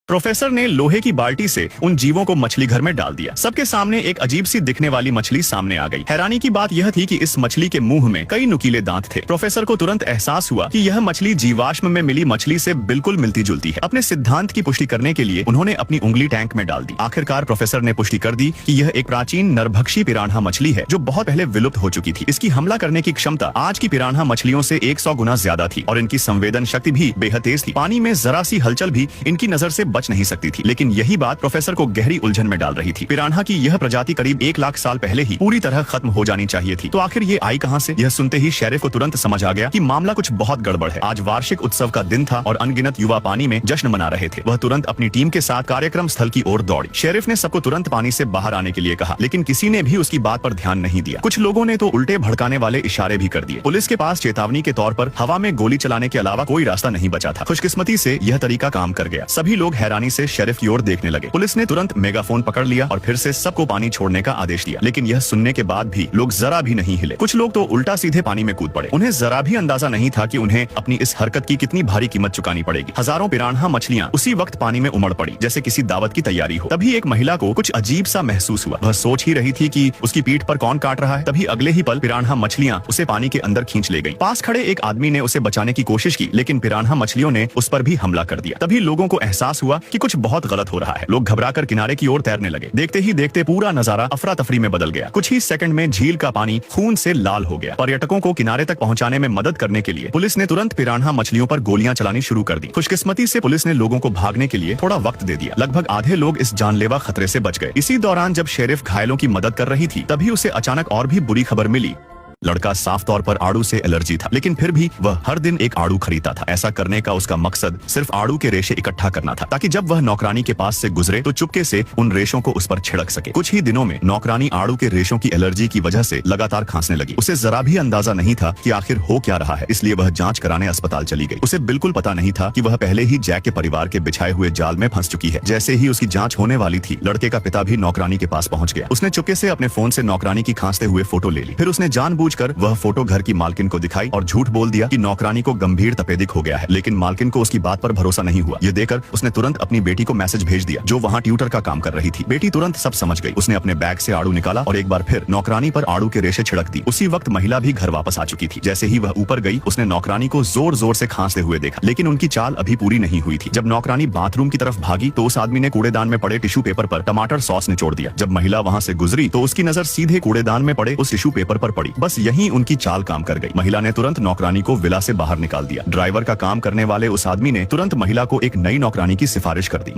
Professor ने लोहे की बाल्टी से उन जीवों को मछली घर में डाल दिया। सबके सामने एक अजीब सी दिखने वाली मछली सामने आ गई। हैरानी की बात यह थी कि इस मछली के मुंह में कई नुकीले दांत थे। प्रोफेसर को तुरंत एहसास हुआ कि यह मछली जीवाश्म में मिली मछली से बिल्कुल मिलती जुलती है। अपने सिद्धांत की पुष्टि करने के लिए उन्होंने अपनी उंगली टैंक में डाल दी। आखिरकार प्रोफेसर ने पुष्टि कर दी कि यह एक प्राचीन नरभक्षी पिरान्हा मछली है जो बहुत पहले विलुप्त हो चुकी थी। इसकी हमला करने की क्षमता आज की पिरान्हा मछलियों से 100 गुना ज्यादा थी और इनकी संवेदन शक्ति भी बेहद तेज थी। पानी में जरा सी हलचल भी इनकी नजर से बच नहीं सकती थी। लेकिन यही बात प्रोफेसर को गहरी उलझन में डाल रही थी। पिरान्हा की यह प्रजाति करीब 1 लाख साल पहले ही पूरी तरह खत्म हो जानी चाहिए थी। तो आखिर ये आई कहां से? यह सुनते ही शेरिफ को तुरंत समझ आ गया कि मामला कुछ बहुत गड़बड़ है। आज वार्षिक उत्सव का दिन था और अनगिनत युवा पानी में जश्न मना रहे थे। वह तुरंत अपनी टीम के साथ कार्यक्रम स्थल की ओर दौड़ी। शेरिफ ने सबको तुरंत पानी से बाहर आने के लिए कहा, लेकिन किसी ने भी उसकी बात पर ध्यान नहीं दिया। कुछ लोगों ने तो उल्टे भड़काने वाले इशारे भी कर दिए। पुलिस के पास चेतावनी के तौर पर हवा में गोली चलाने के अलावा कोई रास्ता नहीं बचा था। खुशकिस्मती से यह तरीका काम कर गया। सभी लोग हैरानी से शेरिफ की ओर देखने लगे। पुलिस ने तुरंत मेगाफोन पकड़ लिया और फिर से सबको पानी छोड़ने का आदेश दिया। लेकिन यह सुनने के बाद भी लोग जरा भी नहीं हिले। कुछ लोग तो उल्टा सीधे पानी में कूद पड़े। उन्हें जरा भी अंदाजा नहीं था कि उन्हें अपनी इस हरकत की कितनी भारी कीमत चुकानी पड़ेगी। हजारों पिरान्हा मछलियां उसी वक्त पानी में उमड़ पड़ी जैसे किसी दावत की तैयारी हो। तभी एक महिला को कुछ अजीब सा महसूस हुआ। वह सोच ही रही थी कि उसकी पीठ पर कौन काट रहा है। तभी अगले ही पल पिरान्हा मछलियां उसे पानी के अंदर खींच ले गईं। पास खड़े एक आदमी ने उसे बचाने की कोशिश की, लेकिन पिरान्हा मछलियों ने उस पर भी हमला कर दिया। तभी लोगों को एहसास हुआ कि कुछ बहुत गलत हो रहा है। लोग घबराकर किनारे की ओर तैरने लगे। देखते ही देखते पूरा नजारा अफरा तफरी में बदल गया। कुछ ही सेकंड में झील का पानी खून से लाल हो गया। पर्यटकों को किनारे तक पहुंचाने में मदद करने के लिए पुलिस ने तुरंत पिरान्हा मछलियों पर गोलियां चलानी शुरू कर दी। खुशकिस्मती से पुलिस ने लोगों को भागने के लिए थोड़ा वक्त दे दिया। लगभग आधे लोग इस जानलेवा खतरे से बच गए। इसी दौरान जब शेरिफ घायलों की मदद कर रही थी, तभी उसे अचानक और भी बुरी खबर मिली। लड़का साफ तौर पर आड़ू से एलर्जी था, लेकिन फिर भी वह हर दिन एक आड़ू खरीदता था। ऐसा करने का उसका मकसद सिर्फ आड़ू के रेशे इकट्ठा करना था, ताकि जब वह नौकरानी के पास से गुजरे तो चुपके से उन रेशों को उस पर छिड़क सके। कुछ ही दिनों में नौकरानी आड़ू के रेशों की एलर्जी की वजह से लगातार खांसने लगी। उसे जरा भी अंदाजा नहीं था कि आखिर हो क्या रहा है, इसलिए वह जांच कराने अस्पताल चली गई। उसे बिल्कुल पता नहीं था कि वह पहले ही जैक के परिवार के बिछाए हुए जाल में फंस चुकी है। जैसे ही उसकी जांच होने वाली थी, लड़के का पिता भी नौकरानी के पास पहुंच गया। उसने चुपके से अपने फोन से नौकरानी की खांसते हुए फोटो ले ली। फिर उसने जानबूझकर वह फोटो घर की मालकिन को दिखाई और झूठ बोल दिया कि नौकरानी को गंभीर तपेदिक हो गया है। लेकिन मालकिन को उसकी बात पर भरोसा नहीं हुआ। यह देखकर उसने तुरंत अपनी बेटी को मैसेज भेज दिया, जो वहां ट्यूटर का काम कर रही थी। बेटी तुरंत सब समझ गई। उसने अपने बैग से आड़ू निकाला और एक बार फिर नौकरानी पर आड़ू के रेशे छिड़क दी। उसी वक्त महिला भी घर वापस आ चुकी थी। जैसे ही वह ऊपर गई, उसने नौकरानी को जोर जोर से खांसते हुए देखा, लेकिन उनकी चाल अभी पूरी नहीं हुई थी। जब नौकरानी बाथरूम की तरफ भागी तो उस आदमी ने कूड़ेदान में पड़े टिश्यू पेपर पर टमाटर सॉस निचोड़ दिया। जब महिला वहां से गुजरी तो उसकी नजर सीधे कूड़ेदान में पड़े उस टिश्यू पेपर पर पड़ी। बस यही उनकी चाल काम कर गई। महिला ने तुरंत नौकरानी को विला से बाहर निकाल दिया। ड्राइवर का काम करने वाले उस आदमी ने तुरंत महिला को एक नई नौकरानी की सिफारिश कर दी।